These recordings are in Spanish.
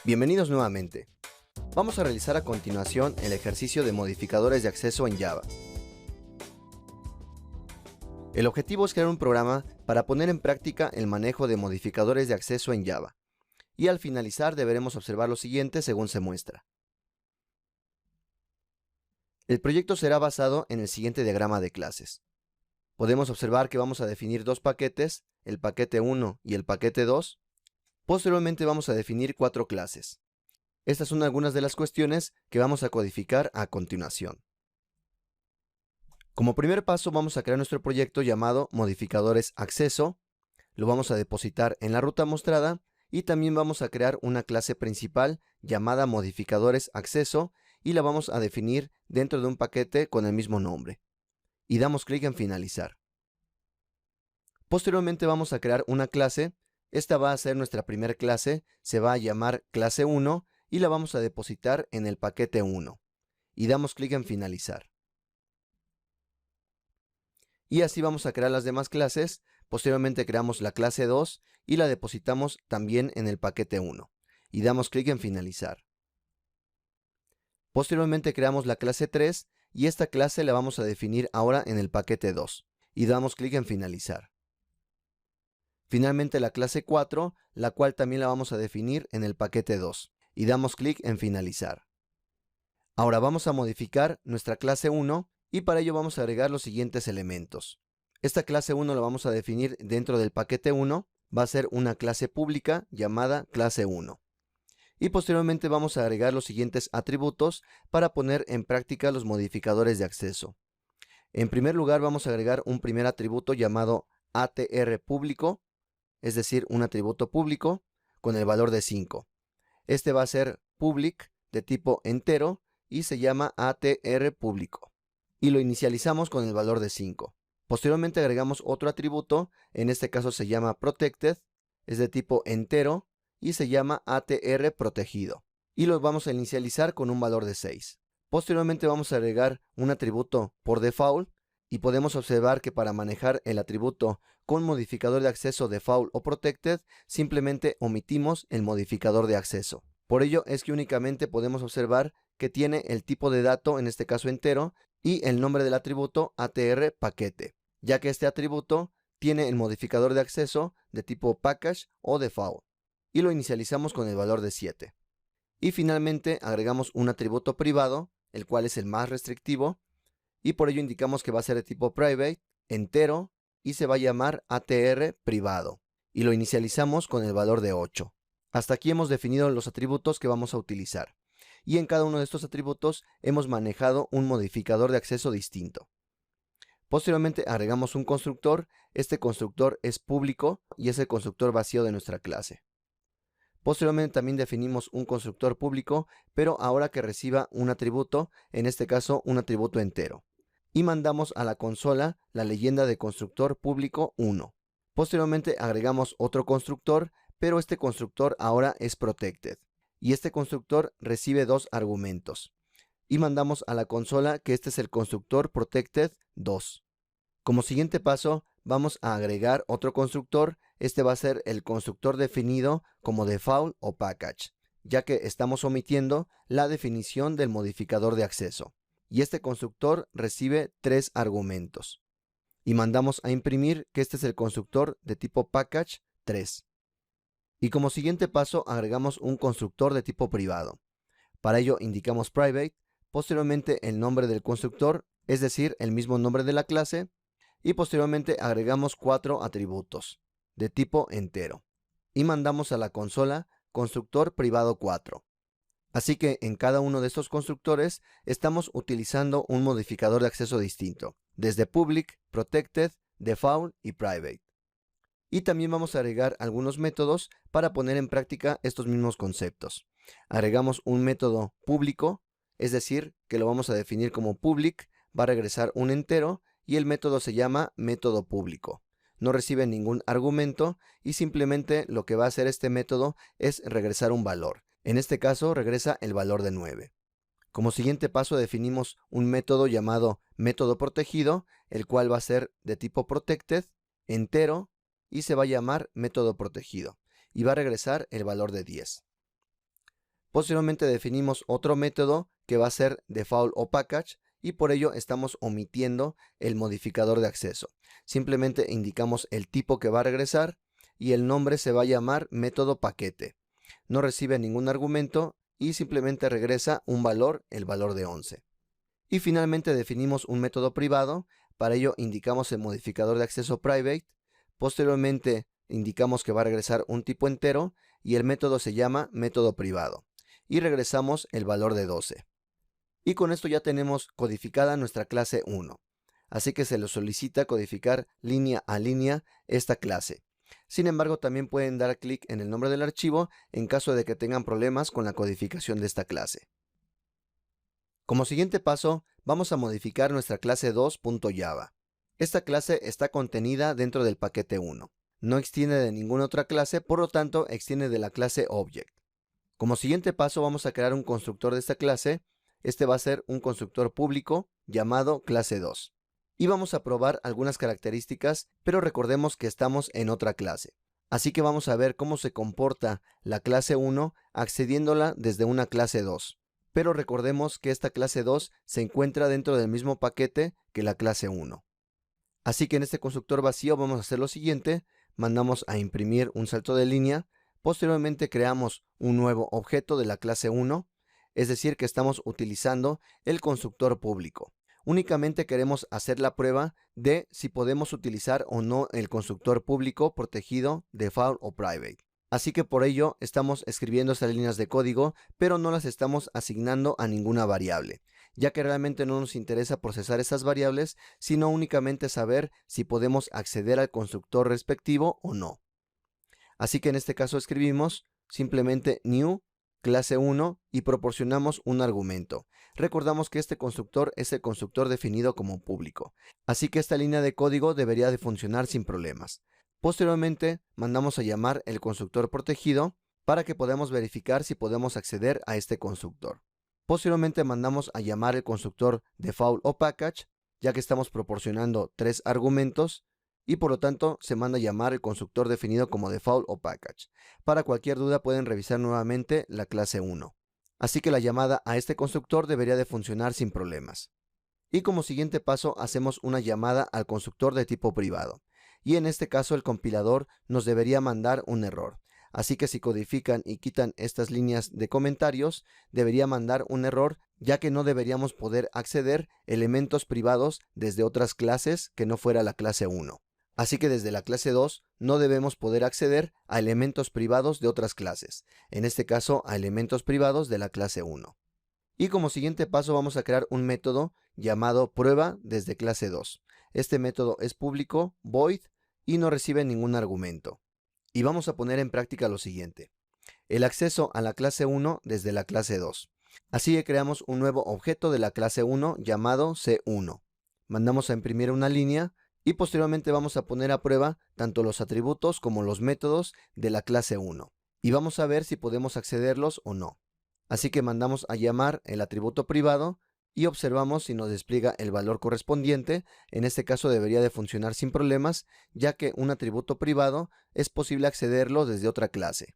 Bienvenidos nuevamente. Vamos a realizar a continuación el ejercicio de modificadores de acceso en Java. El objetivo es crear un programa para poner en práctica el manejo de modificadores de acceso en Java. Y al finalizar deberemos observar lo siguiente según se muestra. El proyecto será basado en el siguiente diagrama de clases. Podemos observar que vamos a definir dos paquetes, el paquete 1 y el paquete 2. Posteriormente vamos a definir 4 clases. Estas son algunas de las cuestiones que vamos a codificar a continuación. Como primer paso vamos a crear nuestro proyecto llamado modificadores acceso, lo vamos a depositar en la ruta mostrada y también vamos a crear una clase principal llamada modificadores acceso y la vamos a definir dentro de un paquete con el mismo nombre. Y damos clic en finalizar. Posteriormente vamos a crear una clase, esta va a ser nuestra primera clase, se va a llamar clase 1 y la vamos a depositar en el paquete 1 y damos clic en finalizar. Y así vamos a crear las demás clases. Posteriormente creamos la clase 2 y la depositamos también en el paquete 1 y damos clic en finalizar. Posteriormente creamos la clase 3 y esta clase la vamos a definir ahora en el paquete 2 y damos clic en finalizar. Finalmente la clase 4, la cual también la vamos a definir en el paquete 2 y damos clic en finalizar. Ahora vamos a modificar nuestra clase 1 y para ello vamos a agregar los siguientes elementos. Esta clase 1 la vamos a definir dentro del paquete 1, va a ser una clase pública llamada clase 1. Y posteriormente vamos a agregar los siguientes atributos para poner en práctica los modificadores de acceso. En primer lugar vamos a agregar un primer atributo llamado ATR público, es decir, un atributo público con el valor de 5. Este va a ser public de tipo entero y se llama ATR público. Y lo inicializamos con el valor de 5. Posteriormente agregamos otro atributo, en este caso se llama protected, es de tipo entero y se llama ATR protegido. Y lo vamos a inicializar con un valor de 6. Posteriormente vamos a agregar un atributo por default y podemos observar que para manejar el atributo con modificador de acceso default o protected, simplemente omitimos el modificador de acceso. Por ello es que únicamente podemos observar que tiene el tipo de dato, en este caso entero, y el nombre del atributo ATR paquete, ya que este atributo tiene el modificador de acceso de tipo package o default, y lo inicializamos con el valor de 7. Y finalmente agregamos un atributo privado, el cual es el más restrictivo, y por ello indicamos que va a ser de tipo private, entero, y se va a llamar ATR privado, y lo inicializamos con el valor de 8. Hasta aquí hemos definido los atributos que vamos a utilizar, y en cada uno de estos atributos hemos manejado un modificador de acceso distinto. Posteriormente agregamos un constructor, este constructor es público y es el constructor vacío de nuestra clase. Posteriormente también definimos un constructor público, pero ahora que reciba un atributo, en este caso un atributo entero. Y mandamos a la consola la leyenda de constructor público 1. Posteriormente agregamos otro constructor, pero este constructor ahora es protected. Y este constructor recibe dos argumentos. Y mandamos a la consola que este es el constructor protected 2. Como siguiente paso, vamos a agregar otro constructor. Este va a ser el constructor definido como default o package, ya que estamos omitiendo la definición del modificador de acceso. Y este constructor recibe 3 argumentos. Y mandamos a imprimir que este es el constructor de tipo package 3. Y como siguiente paso agregamos un constructor de tipo privado. Para ello indicamos private, posteriormente el nombre del constructor, es decir, el mismo nombre de la clase, y posteriormente agregamos 4 atributos de tipo entero. Y mandamos a la consola constructor privado 4. Así que en cada uno de estos constructores estamos utilizando un modificador de acceso distinto, desde public, protected, default y private. Y también vamos a agregar algunos métodos para poner en práctica estos mismos conceptos. Agregamos un método público, es decir, que lo vamos a definir como public, va a regresar un entero y el método se llama método público. No recibe ningún argumento y simplemente lo que va a hacer este método es regresar un valor. En este caso regresa el valor de 9. Como siguiente paso definimos un método llamado método protegido, el cual va a ser de tipo protected, entero, y se va a llamar método protegido, y va a regresar el valor de 10. Posteriormente definimos otro método que va a ser default o package y por ello estamos omitiendo el modificador de acceso. Simplemente indicamos el tipo que va a regresar y el nombre se va a llamar método paquete. No recibe ningún argumento y simplemente regresa un valor, el valor de 11. Y finalmente definimos un método privado. Para ello indicamos el modificador de acceso private. Posteriormente indicamos que va a regresar un tipo entero y el método se llama método privado. Y regresamos el valor de 12. Y con esto ya tenemos codificada nuestra clase 1. Así que se le solicita codificar línea a línea esta clase. Sin embargo, también pueden dar clic en el nombre del archivo en caso de que tengan problemas con la codificación de esta clase. Como siguiente paso, vamos a modificar nuestra clase 2.java. Esta clase está contenida dentro del paquete 1. No extiende de ninguna otra clase, por lo tanto, extiende de la clase Object. Como siguiente paso, vamos a crear un constructor de esta clase. Este va a ser un constructor público llamado clase 2. Y vamos a probar algunas características, pero recordemos que estamos en otra clase. Así que vamos a ver cómo se comporta la clase 1 accediéndola desde una clase 2. Pero recordemos que esta clase 2 se encuentra dentro del mismo paquete que la clase 1. Así que en este constructor vacío vamos a hacer lo siguiente. Mandamos a imprimir un salto de línea. Posteriormente creamos un nuevo objeto de la clase 1. Es decir que estamos utilizando el constructor público. Únicamente queremos hacer la prueba de si podemos utilizar o no el constructor público protegido, default o private. Así que por ello estamos escribiendo estas líneas de código, pero no las estamos asignando a ninguna variable, ya que realmente no nos interesa procesar esas variables, sino únicamente saber si podemos acceder al constructor respectivo o no. Así que en este caso escribimos simplemente new clase 1 y proporcionamos un argumento. Recordamos que este constructor es el constructor definido como público, así que esta línea de código debería de funcionar sin problemas. Posteriormente mandamos a llamar el constructor protegido para que podamos verificar si podemos acceder a este constructor. Posteriormente mandamos a llamar el constructor default o package, ya que estamos proporcionando 3 argumentos y por lo tanto se manda a llamar el constructor definido como default o package. Para cualquier duda pueden revisar nuevamente la clase 1. Así que la llamada a este constructor debería de funcionar sin problemas. Y como siguiente paso hacemos una llamada al constructor de tipo privado. Y en este caso el compilador nos debería mandar un error. Así que si codifican y quitan estas líneas de comentarios, debería mandar un error, ya que no deberíamos poder acceder elementos privados desde otras clases que no fuera la clase 1. Así que desde la clase 2 no debemos poder acceder a elementos privados de otras clases, en este caso a elementos privados de la clase 1. Y como siguiente paso vamos a crear un método llamado prueba desde clase 2. Este método es público, void y no recibe ningún argumento. Y vamos a poner en práctica lo siguiente: el acceso a la clase 1 desde la clase 2. Así que creamos un nuevo objeto de la clase 1 llamado C1. Mandamos a imprimir una línea y posteriormente vamos a poner a prueba tanto los atributos como los métodos de la clase 1. Y vamos a ver si podemos accederlos o no. Así que mandamos a llamar el atributo privado y observamos si nos despliega el valor correspondiente. En este caso debería de funcionar sin problemas, ya que un atributo privado es posible accederlo desde otra clase.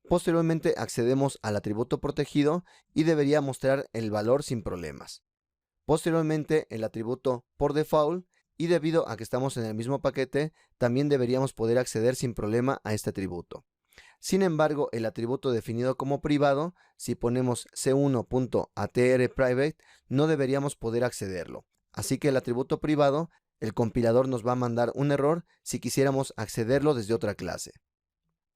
Posteriormente accedemos al atributo protegido y debería mostrar el valor sin problemas. Posteriormente el atributo por default, y debido a que estamos en el mismo paquete, también deberíamos poder acceder sin problema a este atributo. Sin embargo, el atributo definido como privado, si ponemos c1.atrPrivate, no deberíamos poder accederlo. Así que el atributo privado, el compilador nos va a mandar un error si quisiéramos accederlo desde otra clase.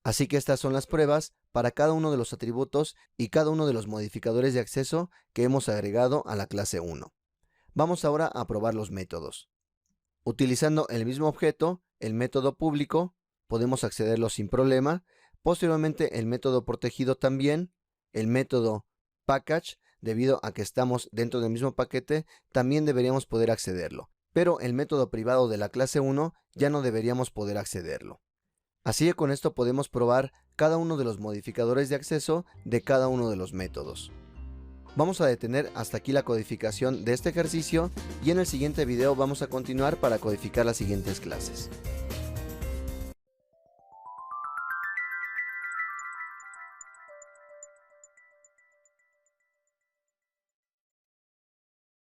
Así que estas son las pruebas para cada uno de los atributos y cada uno de los modificadores de acceso que hemos agregado a la clase 1. Vamos ahora a probar los métodos. Utilizando el mismo objeto, el método público, podemos accederlo sin problema. Posteriormente el método protegido también, el método package, debido a que estamos dentro del mismo paquete, también deberíamos poder accederlo. Pero el método privado de la clase 1 ya no deberíamos poder accederlo. Así que con esto podemos probar cada uno de los modificadores de acceso de cada uno de los métodos. Vamos a detener hasta aquí la codificación de este ejercicio y en el siguiente video vamos a continuar para codificar las siguientes clases.